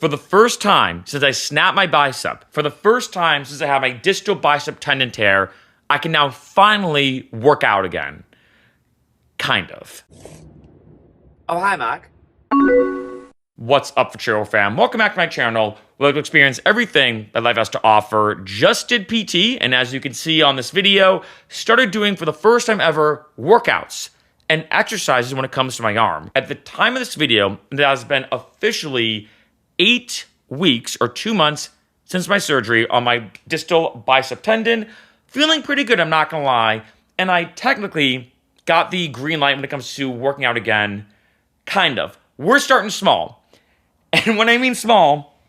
For the first time since I snapped my bicep, for the first time since I had my distal bicep tendon tear, I can now finally work out again. Kind of. Oh, hi, Mark. What's up, Freccero fam? Welcome back to my channel. We'd like to experience everything that life has to offer. Just did PT, and as you can see on this video, started doing for the first time ever workouts and exercises when it comes to my arm. At the time of this video, it has been officially 8 weeks or 2 months since my surgery on my distal bicep tendon. Feeling pretty good, I'm not gonna lie. And I technically got the green light when it comes to working out again. Kind of. We're starting small. And when I mean small,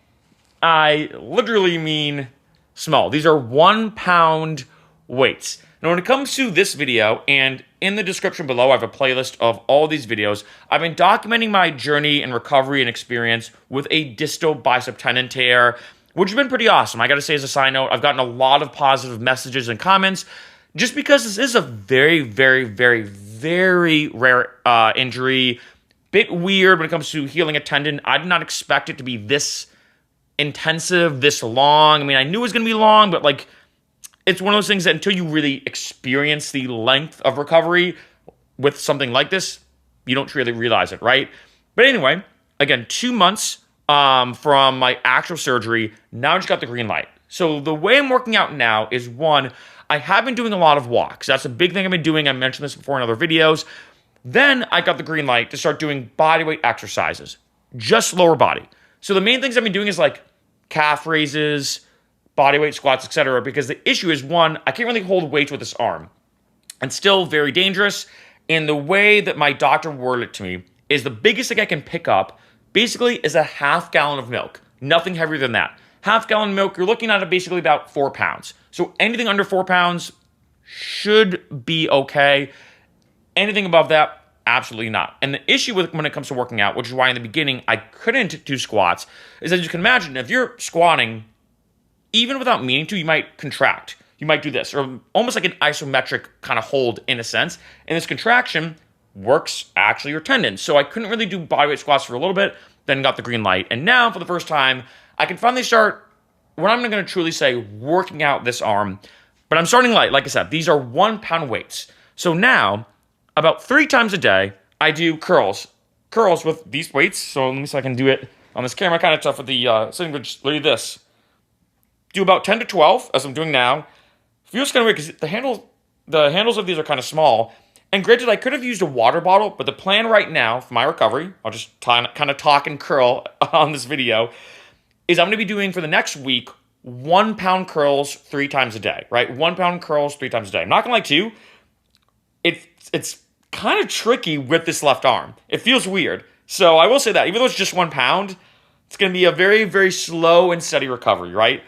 I literally mean small. These are 1 pound weights. Now, when it comes to this video, and in the description below, I have a playlist of all these videos. I've been documenting my journey and recovery and experience with a distal bicep tendon tear, which has been pretty awesome. I gotta say, as a side note, I've gotten a lot of positive messages and comments just because this is a very, very, very, very rare injury. Bit weird when it comes to healing a tendon. I did not expect it to be this intensive, this long. I mean, I knew it was gonna be long, but like, it's one of those things that until you really experience the length of recovery with something like this, you don't really realize it, right? But anyway, again, 2 months from my actual surgery, now I just got the green light. So the way I'm working out now is, one, I have been doing a lot of walks. That's a big thing I've been doing. I mentioned this before in other videos. Then I got the green light to start doing bodyweight exercises, just lower body. So the main things I've been doing is like calf raises, bodyweight squats, etc. Because the issue is, one, I can't really hold weights with this arm. It's still very dangerous. And the way that my doctor worded it to me is the biggest thing I can pick up basically is a half gallon of milk. Nothing heavier than that. Half gallon of milk, you're looking at basically about 4 pounds. So anything under 4 pounds should be okay. Anything above that, absolutely not. And the issue with when it comes to working out, which is why in the beginning I couldn't do squats, is as you can imagine, if you're squatting, even without meaning to, you might contract. You might do this, or almost like an isometric kind of hold in a sense. And this contraction works actually your tendons. So I couldn't really do bodyweight squats for a little bit, then got the green light. And now for the first time, I can finally start, what I'm going to truly say, working out this arm. But I'm starting light. Like I said, these are 1 pound weights. So now, about 3 times a day, I do curls. Curls with these weights. So let me see if I can do it on this camera. Kind of tough with the sitting, but just look at this. Do about 10 to 12, as I'm doing now. Feels kind of weird because the handles of these are kind of small. And granted, I could have used a water bottle, but the plan right now for my recovery, I'll just kind of talk and curl on this video, is I'm going to be doing for the next week 1 pound curls 3 times a day, right? 1 pound curls 3 times a day. I'm not going to lie to you, it's kind of tricky with this left arm. It feels weird. So I will say that, even though it's just 1 pound, it's going to be a very, very slow and steady recovery, right?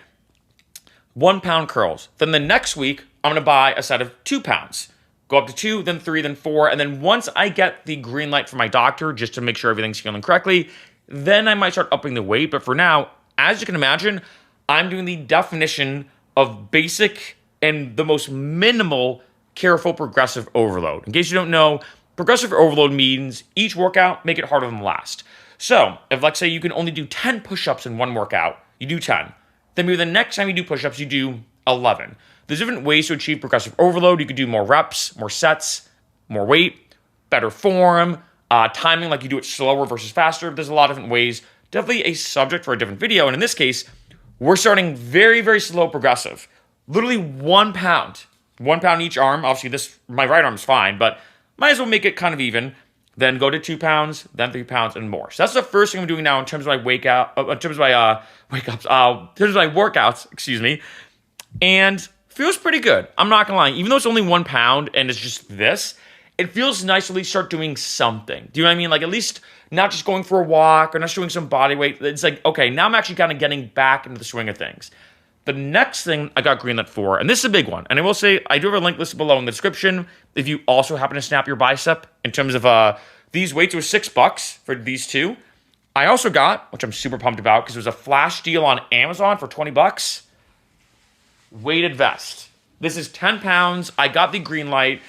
1 pound curls. Then the next week, I'm going to buy a set of 2 pounds. Go up to 2, then 3, then 4. And then once I get the green light from my doctor, just to make sure everything's healing correctly, then I might start upping the weight. But for now, as you can imagine, I'm doing the definition of basic and the most minimal careful progressive overload. In case you don't know, progressive overload means each workout, make it harder than the last. So if, like, say you can only do 10 push-ups in one workout, you do 10. Then maybe the next time you do push-ups, you do 11. There's different ways to achieve progressive overload. You could do more reps, more sets, more weight, better form, timing, like you do it slower versus faster. There's a lot of different ways. Definitely a subject for a different video. And in this case, we're starting very, very slow progressive. Literally 1 pound. 1 pound each arm. Obviously, my right arm's fine, but might as well make it kind of even. Then go to 2 pounds, then 3 pounds, and more. So that's the first thing I'm doing now in terms of my in terms of my workouts, excuse me. And feels pretty good. I'm not gonna lie. Even though it's only 1 pound and it's just this, it feels nice to at least start doing something. Do you know what I mean? Like, at least not just going for a walk or not just doing some body weight. It's like, okay, now I'm actually kind of getting back into the swing of things. The next thing I got greenlit for, and this is a big one, and I will say I do have a link listed below in the description if you also happen to snap your bicep. In terms of these weights, it was $6 for these two. I also got, which I'm super pumped about because it was a flash deal on Amazon for $20, weighted vest. This is 10 pounds. I got the green light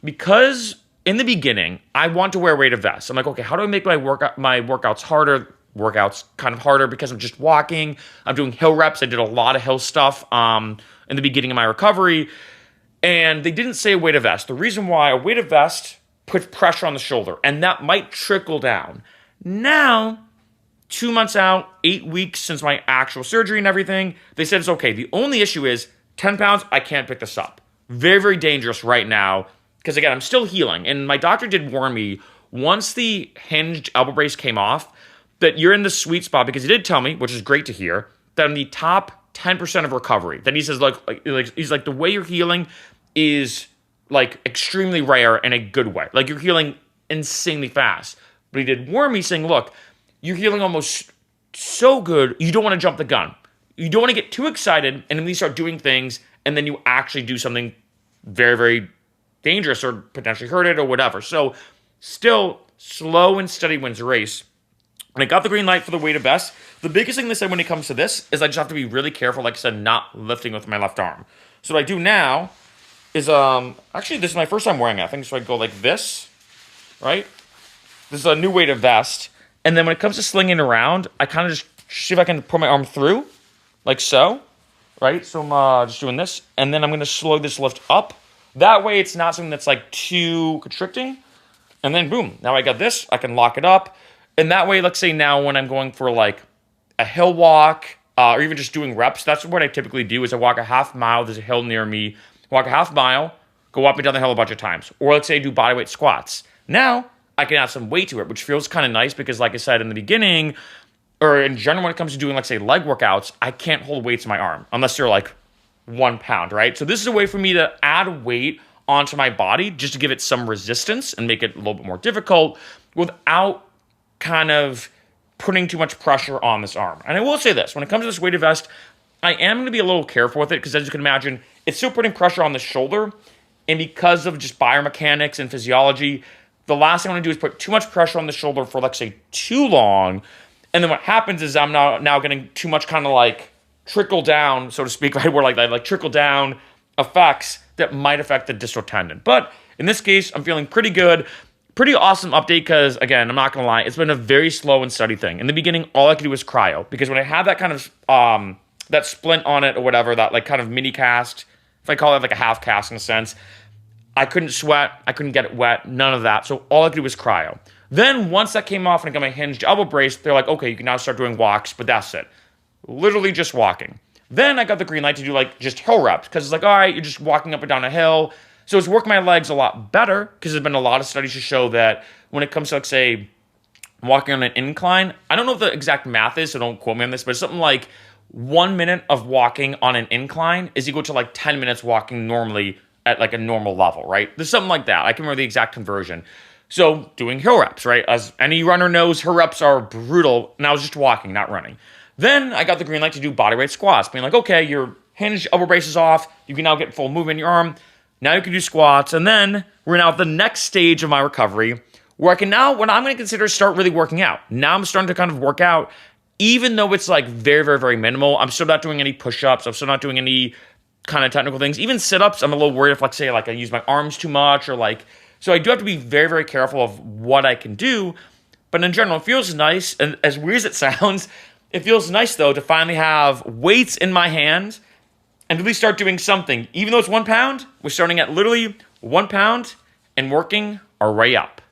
because in the beginning, I want to wear a weighted vest. I'm like, okay, how do I make my workouts harder workouts kind of harder because I'm just walking. I'm doing hill reps. I did a lot of hill stuff in the beginning of my recovery. And they didn't say a weighted vest. The reason why a weighted vest puts pressure on the shoulder, and that might trickle down. Now, 2 months out, 8 weeks since my actual surgery and everything, they said it's okay. The only issue is 10 pounds, I can't pick this up. Very, very dangerous right now because, again, I'm still healing. And my doctor did warn me once the hinged elbow brace came off that you're in the sweet spot because he did tell me, which is great to hear, that in the top 10% of recovery. Then he says, he's like, the way you're healing is like extremely rare in a good way. Like you're healing insanely fast. But he did warn me saying, look, you're healing almost so good, you don't want to jump the gun. You don't want to get too excited and then you start doing things and then you actually do something very, very dangerous or potentially hurt it or whatever. So still slow and steady wins the race. When I got the green light for the weighted vest, the biggest thing they said when it comes to this is I just have to be really careful, like I said, not lifting with my left arm. So what I do now is, actually this is my first time wearing it. I think so I go like this, right? This is a new weighted vest. And then when it comes to slinging around, I kind of just see if I can pull my arm through, like so, right? So I'm just doing this. And then I'm going to slow this lift up. That way it's not something that's like too constricting. And then boom, now I got this. I can lock it up. And that way, let's say now when I'm going for like a hill walk or even just doing reps, that's what I typically do is I walk a half mile. There's a hill near me. Walk a half mile, go up and down the hill a bunch of times. Or let's say I do bodyweight squats. Now I can add some weight to it, which feels kind of nice because like I said in the beginning, or in general when it comes to doing, like say, leg workouts, I can't hold weights in my arm unless they're like 1 pound, right? So this is a way for me to add weight onto my body just to give it some resistance and make it a little bit more difficult without kind of putting too much pressure on this arm. And I will say this, when it comes to this weighted vest, I am going to be a little careful with it because as you can imagine, it's still putting pressure on the shoulder. And because of just biomechanics and physiology, the last thing I want to do is put too much pressure on the shoulder for, like, say, too long. And then what happens is I'm now getting too much kind of like trickle down, so to speak, right? Where like trickle down effects that might affect the distal tendon. But in this case, I'm feeling pretty good. Pretty awesome update because, again, I'm not going to lie, it's been a very slow and steady thing. In the beginning, all I could do was cryo because when I had that kind of, that splint on it or whatever, that like kind of mini cast, if I call it like a half cast in a sense, I couldn't sweat, I couldn't get it wet, none of that. So all I could do was cryo. Then once that came off and I got my hinged elbow brace, they're like, okay, you can now start doing walks, but that's it. Literally just walking. Then I got the green light to do like just hill reps because it's like, all right, you're just walking up and down a hill. So it's working my legs a lot better because there's been a lot of studies to show that when it comes to, like, say, walking on an incline, I don't know what the exact math is, so don't quote me on this, but it's something like 1 minute of walking on an incline is equal to like 10 minutes walking normally at like a normal level, right? There's something like that. I can remember the exact conversion. So doing hill reps, right? As any runner knows, hill reps are brutal. And I was just walking, not running. Then I got the green light to do bodyweight squats, being like, okay, your hinged elbow brace is off. You can now get full movement in your arm. Now you can do squats. And then we're now at the next stage of my recovery where I can now, what I'm going to consider start really working out. Now I'm starting to kind of work out, even though it's like very, very, very minimal. I'm still not doing any push-ups. I'm still not doing any kind of technical things. Even sit-ups, I'm a little worried if, like, say, like I use my arms too much or like, so I do have to be very, very careful of what I can do. But in general, it feels nice. And as weird as it sounds, it feels nice, though, to finally have weights in my hands and really start doing something. Even though it's 1 pound, we're starting at literally 1 pound and working our way up.